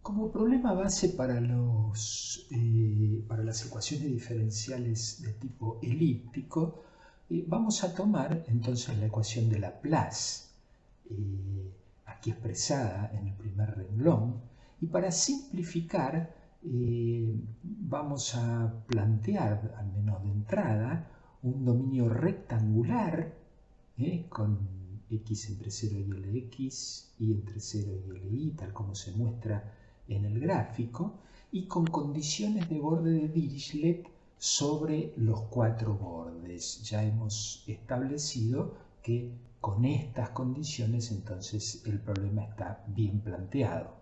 Como problema base para las ecuaciones diferenciales de tipo elíptico, vamos a tomar entonces la ecuación de Laplace, aquí expresada en el primer renglón, y para simplificar vamos a plantear, al menos de entrada, un dominio rectangular con x entre 0 y Lx, y entre 0 y Li, tal como se muestra en el gráfico, y con condiciones de borde de Dirichlet sobre los cuatro bordes. Ya hemos establecido que con estas condiciones entonces el problema está bien planteado.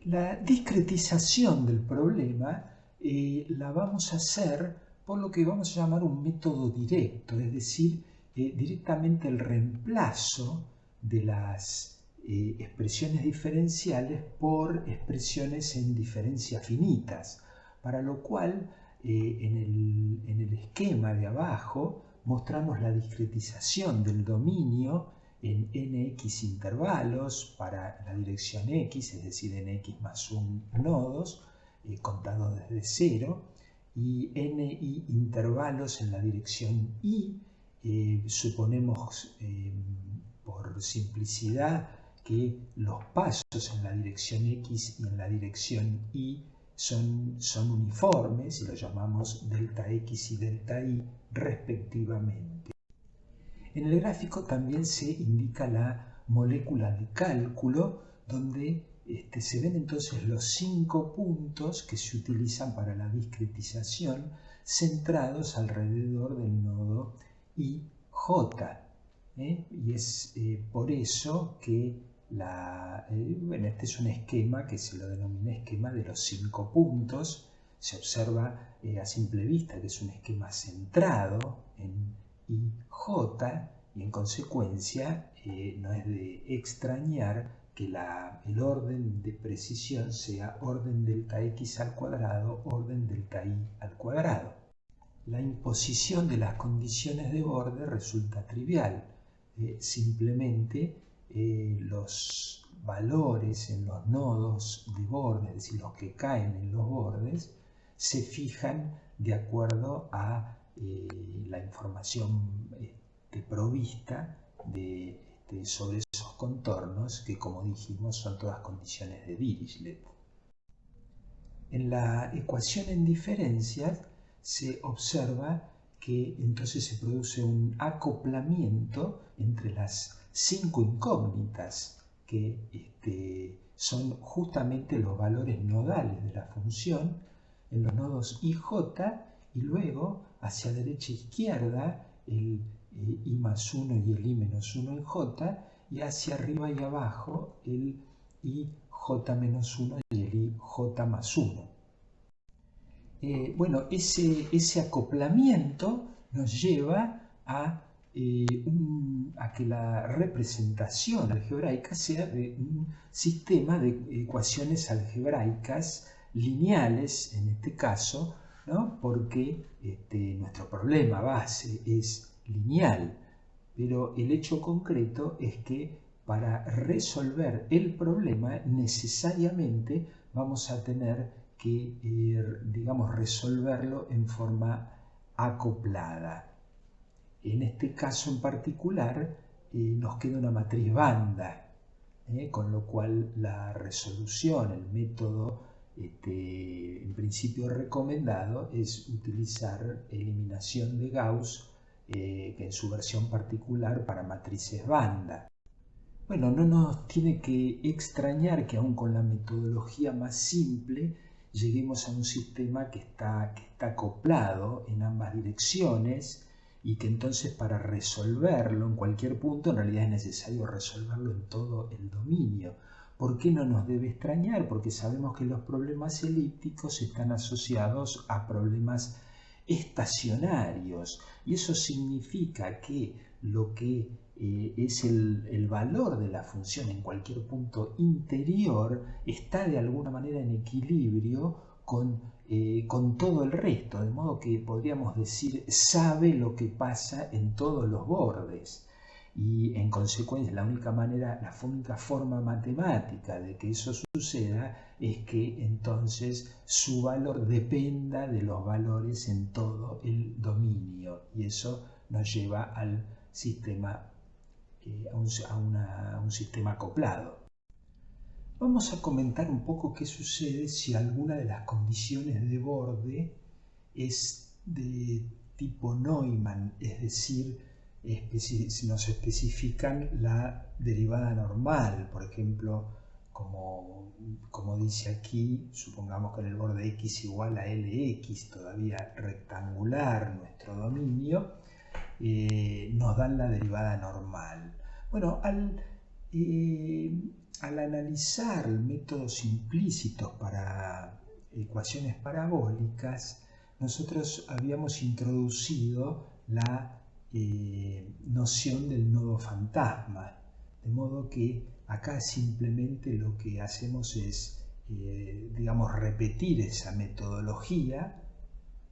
La discretización del problema la vamos a hacer por lo que vamos a llamar un método directo, es decir, directamente el reemplazo de las expresiones diferenciales por expresiones en diferencias finitas, para lo cual en el esquema de abajo mostramos la discretización del dominio en nx intervalos para la dirección x, es decir, nx más 1 nodos, contados desde 0, y ni intervalos en la dirección y. Suponemos, por simplicidad, que los pasos en la dirección x y en la dirección y son uniformes y los llamamos delta x y delta y respectivamente. En el gráfico también se indica la molécula de cálculo, donde se ven entonces los 5 puntos que se utilizan para la discretización, centrados alrededor del nodo IJ. Y es por eso que este es un esquema que se lo denomina esquema de los 5 puntos. Se observa a simple vista que es un esquema centrado en IJ, y en consecuencia no es de extrañar que el orden de precisión sea orden delta x al cuadrado, orden delta y al cuadrado. La imposición de las condiciones de borde resulta trivial. Simplemente los valores en los nodos de borde, es decir, los que caen en los bordes, se fijan de acuerdo a la información provista sobre esos contornos, que como dijimos son todas condiciones de Dirichlet. En la ecuación en diferencias se observa que entonces se produce un acoplamiento entre las 5 incógnitas, que son justamente los valores nodales de la función en los nodos IJ, y luego hacia derecha e izquierda el I más 1 y el I menos 1 en J, y hacia arriba y abajo el IJ menos 1 y el IJ más 1. Bueno, ese acoplamiento nos lleva a que la representación algebraica sea de un sistema de ecuaciones algebraicas lineales, en este caso, ¿no? Porque nuestro problema base es lineal, pero el hecho concreto es que para resolver el problema necesariamente vamos a tener que, digamos, resolverlo en forma acoplada. En este caso en particular nos queda una matriz banda, con lo cual la resolución, el método en principio recomendado es utilizar eliminación de Gauss, en su versión particular para matrices banda. Bueno, no nos tiene que extrañar que aún con la metodología más simple lleguemos a un sistema que está acoplado en ambas direcciones, y que entonces para resolverlo en cualquier punto en realidad es necesario resolverlo en todo el dominio. ¿Por qué no nos debe extrañar? Porque sabemos que los problemas elípticos están asociados a problemas estacionarios, y eso significa que lo que es el valor de la función en cualquier punto interior está de alguna manera en equilibrio con todo el resto, de modo que podríamos decir sabe lo que pasa en todos los bordes. y en consecuencia la única forma matemática de que eso suceda es que entonces su valor dependa de los valores en todo el dominio, y eso nos lleva al sistema, a un sistema acoplado. Vamos a comentar un poco qué sucede si alguna de las condiciones de borde es de tipo Neumann, es decir, nos especifican la derivada normal, por ejemplo, como dice aquí, supongamos que en el borde x igual a Lx, todavía rectangular nuestro dominio, nos dan la derivada normal. Bueno, al analizar métodos implícitos para ecuaciones parabólicas, nosotros habíamos introducido la noción del nodo fantasma, de modo que acá simplemente lo que hacemos es, digamos, repetir esa metodología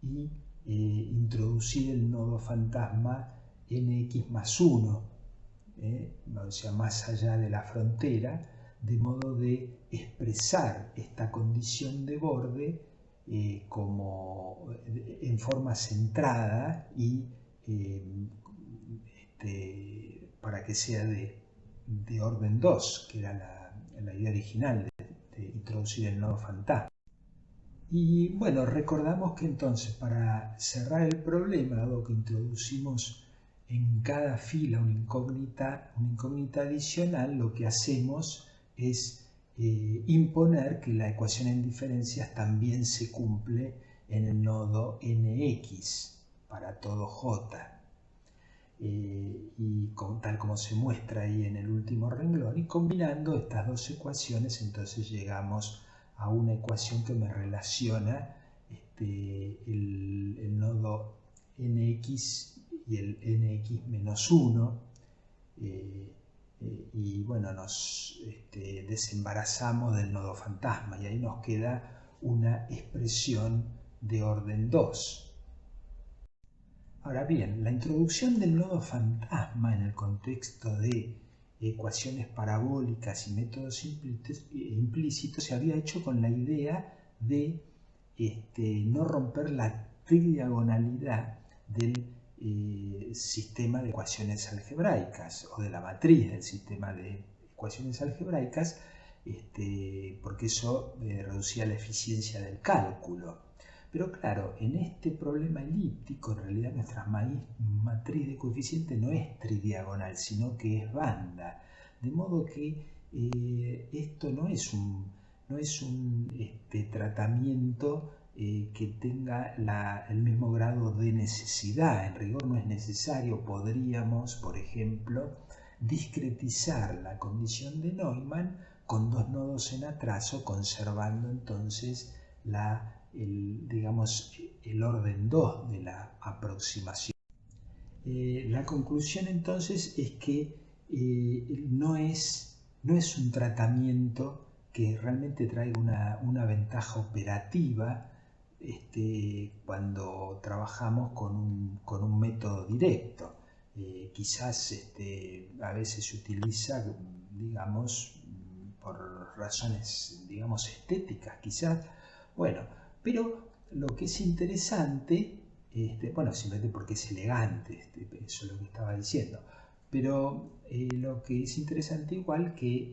y introducir el nodo fantasma nx más 1, o sea, más allá de la frontera, de modo de expresar esta condición de borde en forma centrada y para que sea de orden 2, que era la idea original de introducir el nodo fantasma. Y bueno, recordamos que entonces para cerrar el problema, dado que introducimos en cada fila una incógnita adicional, lo que hacemos es imponer que la ecuación en diferencias también se cumple en el nodo nx para todo j. Y tal como se muestra ahí en el último renglón, y combinando estas dos ecuaciones entonces llegamos a una ecuación que me relaciona el nodo nx y el nx menos 1, y bueno, nos desembarazamos del nodo fantasma y ahí nos queda una expresión de orden 2. Ahora bien, la introducción del nodo fantasma en el contexto de ecuaciones parabólicas y métodos implícitos se había hecho con la idea de no romper la tridiagonalidad del sistema de ecuaciones algebraicas o de la matriz del sistema de ecuaciones algebraicas, porque eso reducía la eficiencia del cálculo. Pero claro, en este problema elíptico, en realidad nuestra matriz de coeficiente no es tridiagonal, sino que es banda. De modo que esto no es un tratamiento que tenga el mismo grado de necesidad. En rigor no es necesario. Podríamos, por ejemplo, discretizar la condición de Neumann con dos nodos en atraso, conservando entonces el orden 2 de la aproximación. La conclusión entonces es que no es un tratamiento que realmente traiga una ventaja operativa cuando trabajamos con un método directo. Quizás a veces se utiliza, digamos, por razones, digamos, estéticas, quizás. Bueno, pero lo que es interesante, bueno, simplemente porque es elegante, eso es lo que estaba diciendo, pero lo que es interesante igual que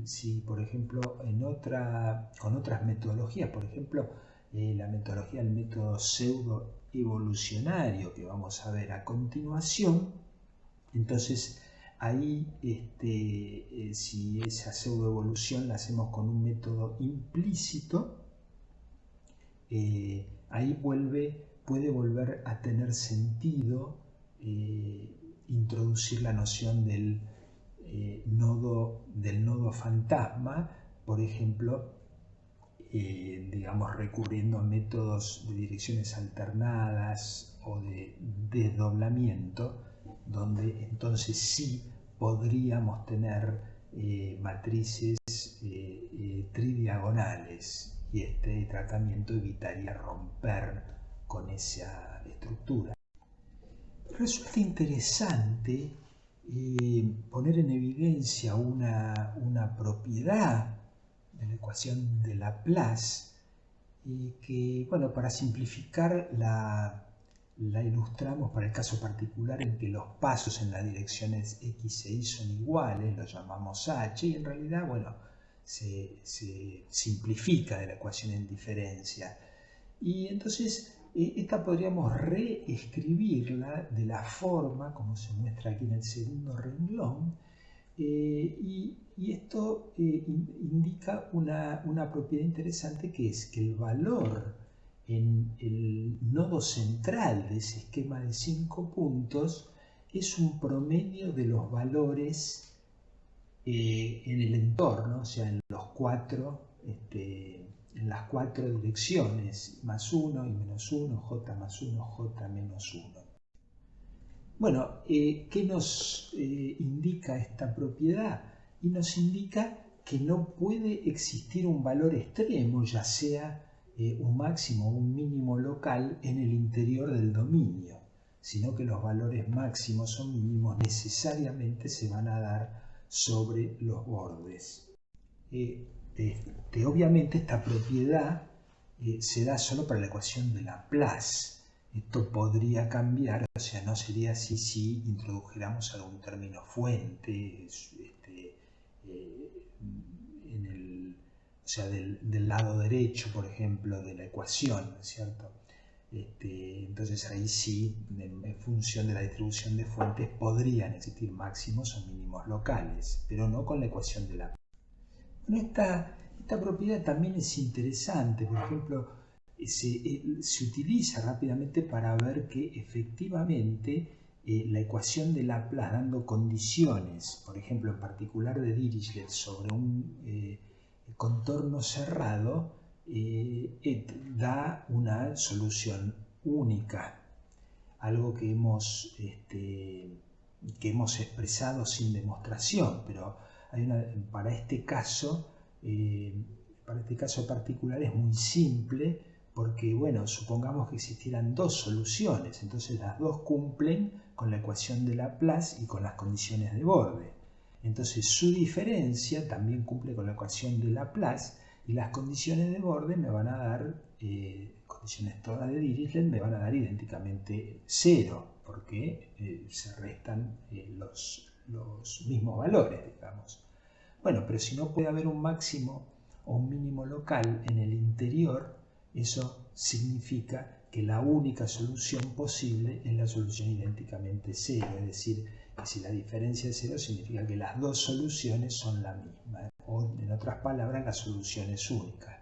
si, por ejemplo, con otras metodologías, por ejemplo, la metodología del método pseudo-evolucionario que vamos a ver a continuación, entonces ahí, si esa pseudoevolución la hacemos con un método implícito, ahí puede volver a tener sentido introducir la noción del nodo fantasma, por ejemplo, digamos, recurriendo a métodos de direcciones alternadas o de desdoblamiento, donde entonces sí podríamos tener matrices tridiagonales, y este tratamiento evitaría romper con esa estructura. Resulta interesante poner en evidencia una propiedad de la ecuación de Laplace que, bueno, para simplificar la ilustramos para el caso particular en que los pasos en las direcciones X e Y son iguales, lo llamamos H, y en realidad, bueno, se simplifica de la ecuación en diferencia. Y entonces esta podríamos reescribirla de la forma como se muestra aquí en el segundo renglón, y esto indica una propiedad interesante, que es que el valor en el nodo central de ese esquema de 5 puntos es un promedio de los valores en el entorno, o sea, en los en las cuatro direcciones, más 1 y menos 1, j más 1, j menos 1. Bueno, ¿qué nos indica esta propiedad? Y nos indica que no puede existir un valor extremo, ya sea un máximo o un mínimo local, en el interior del dominio, sino que los valores máximos o mínimos necesariamente se van a dar sobre los bordes. Obviamente esta propiedad se da solo para la ecuación de Laplace. Esto podría cambiar, o sea, no sería así si introdujéramos algún término fuente, o sea, del lado derecho, por ejemplo, de la ecuación, ¿cierto? Entonces ahí sí, en función de la distribución de fuentes, podrían existir máximos o mínimos locales, pero no con la ecuación de Laplace. Bueno, esta propiedad también es interesante, por ejemplo, se utiliza rápidamente para ver que efectivamente la ecuación de Laplace, dando condiciones, por ejemplo, en particular de Dirichlet, sobre un contorno cerrado, da una solución única, algo que hemos expresado sin demostración, pero para este caso particular es muy simple, porque, bueno, supongamos que existieran dos soluciones, entonces las dos cumplen con la ecuación de Laplace y con las condiciones de borde. Entonces su diferencia también cumple con la ecuación de Laplace, y las condiciones de borde me van a dar, condiciones todas de Dirichlet, me van a dar idénticamente 0, porque se restan los mismos valores, digamos. Bueno, pero si no puede haber un máximo o un mínimo local en el interior, eso significa que la única solución posible es la solución idénticamente 0, es decir, que si la diferencia es 0 significa que las dos soluciones son la misma, o en otras palabras, la solución es única.